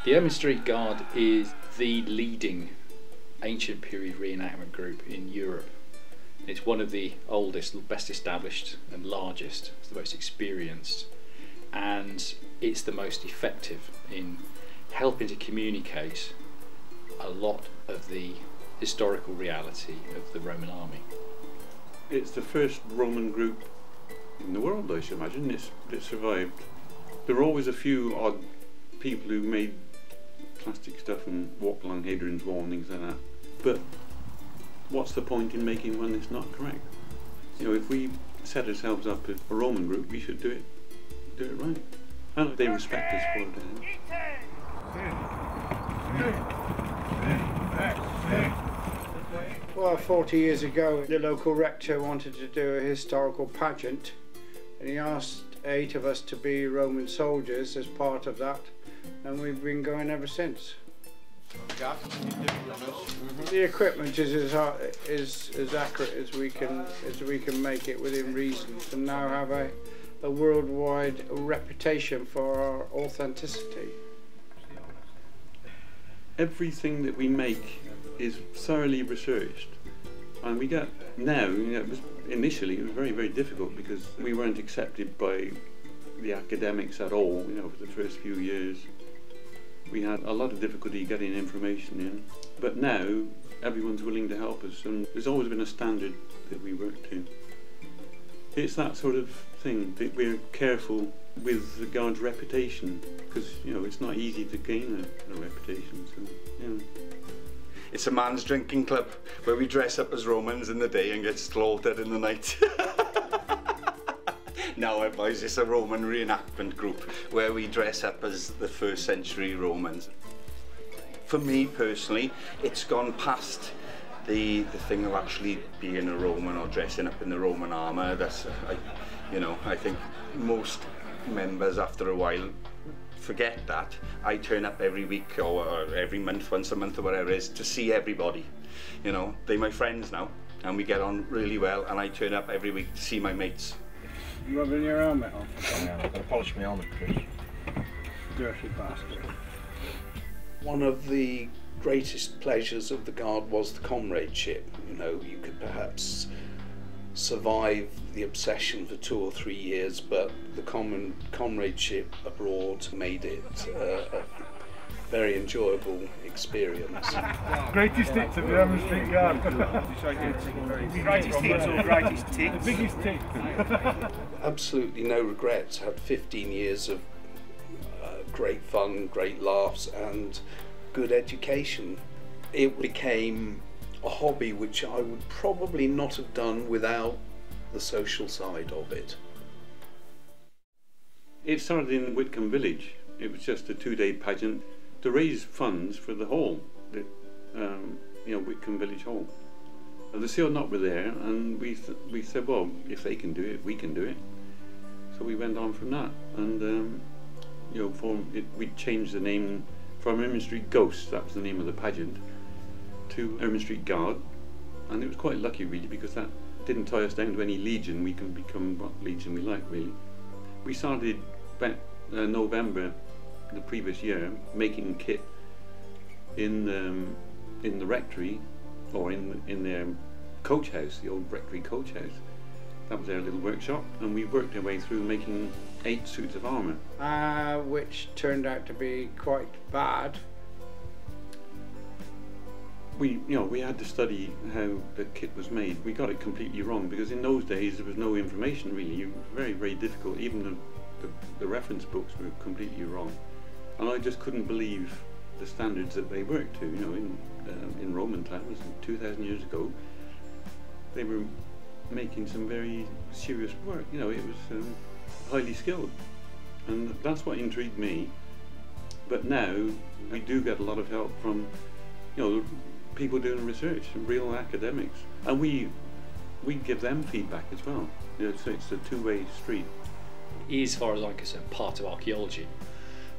The Ermine Street Guard is the leading ancient period reenactment group in Europe. It's one of the oldest, best established and largest. It's the most experienced, and it's the most effective in helping to communicate a lot of the historical reality of the Roman army. It's the first Roman group in the world, I should imagine. It survived. There were always a few odd people who made plastic stuff and walked along Hadrian's Wall and things like that. But what's the point in making one that's not correct? You know, if we set ourselves up as a Roman group, we should do it right. And they respect us for it. Well, 40 years ago, the local rector wanted to do a historical pageant, and he asked 8 of us to be Roman soldiers as part of that, and we've been going ever since. The equipment is as accurate as we can make it within reason, and now have a worldwide reputation for our authenticity. Everything that we make is thoroughly researched, and we get now, you know, initially it was very, very difficult because we weren't accepted by the academics at all, you know, for the first few years. We had a lot of difficulty getting information in, but now everyone's willing to help us, and there's always been a standard that we work to. It's that sort of thing that we're careful with the Guard's reputation, because, you know, it's not easy to gain a reputation, so, yeah. It's a man's drinking club where we dress up as Romans in the day and get slaughtered in the night. No, boys, it's a Roman reenactment group where we dress up as the 1st century Romans. For me personally, it's gone past the thing of actually being a Roman or dressing up in the Roman armour. That's, you know, I think most members after a while forget that. I turn up every week or every month, once a month or whatever it is, to see everybody. You know, they're my friends now and we get on really well, and I turn up every week to see my mates. You rubbing your helmet off? I'm going to polish my helmet, Chris. Dirty bastard. One of the greatest pleasures of the Guard was the comradeship. You know, you could perhaps survive the obsession for 2 or 3 years, but the comradeship abroad made it a very enjoyable experience. Greatest hits of the Ermine Street Guard. Greatest hits or greatest tits? The biggest hit. Absolutely no regrets. Had 15 years of great fun, great laughs and good education. It became a hobby which I would probably not have done without the social side of it. It started in Whitcomb Village. It was just a 2-day pageant to raise funds for the hall, you know, Whitcomb Village Hall. And the Seal Knot were there, and we said, well, if they can do it, we can do it. So we went on from that, and you know, we changed the name from Ermine Street Ghosts, that was the name of the pageant, to Ermine Street Guard, and it was quite lucky really, because that didn't tie us down to any legion. We can become what legion we like, really. We started back November the previous year making kit in the rectory, or in their coach house, the old rectory coach house. That was our little workshop, and we worked our way through making 8 suits of armour. Which turned out to be quite bad. We had to study how the kit was made. We got it completely wrong, because in those days there was no information really. It was very, very difficult. Even the reference books were completely wrong. And I just couldn't believe the standards that they worked to. You know, in Roman times, 2,000 years ago, they were making some very serious work. You know, it was highly skilled, and that's what intrigued me. But now we do get a lot of help from, you know, people doing research, real academics, and we give them feedback as well. You know, so it's a two-way street. It is, as far as I'm concerned, part of archaeology,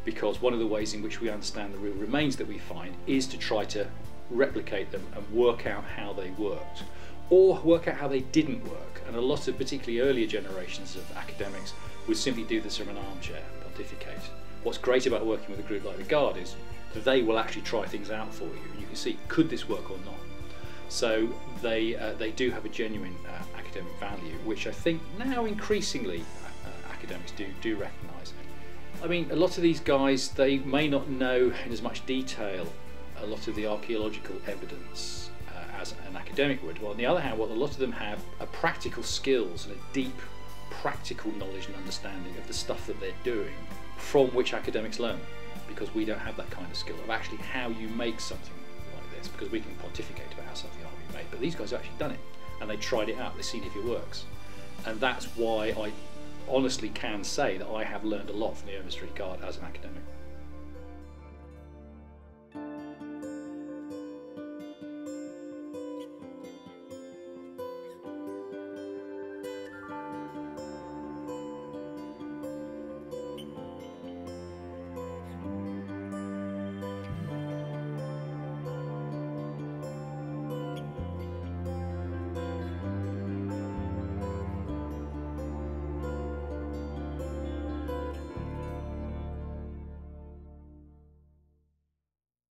because one of the ways in which we understand the real remains that we find is to try to replicate them and work out how they worked, or work out how they didn't work. And a lot of particularly earlier generations of academics would simply do this from an armchair. But pontificate. What's great about working with a group like the Guard is they will actually try things out for you, and you can see, could this work or not? So they do have a genuine academic value, which I think now increasingly academics do recognise. I mean, a lot of these guys, they may not know in as much detail a lot of the archaeological evidence as an academic would. Well, on the other hand, what a lot of them have are practical skills and a deep practical knowledge and understanding of the stuff that they're doing, from which academics learn, because we don't have that kind of skill of actually how you make something like this, because we can pontificate about how something ought to be made, but these guys have actually done it, and they tried it out, they've seen if it works. And that's why I honestly can say that I have learned a lot from the Ermine Street Guard as an academic.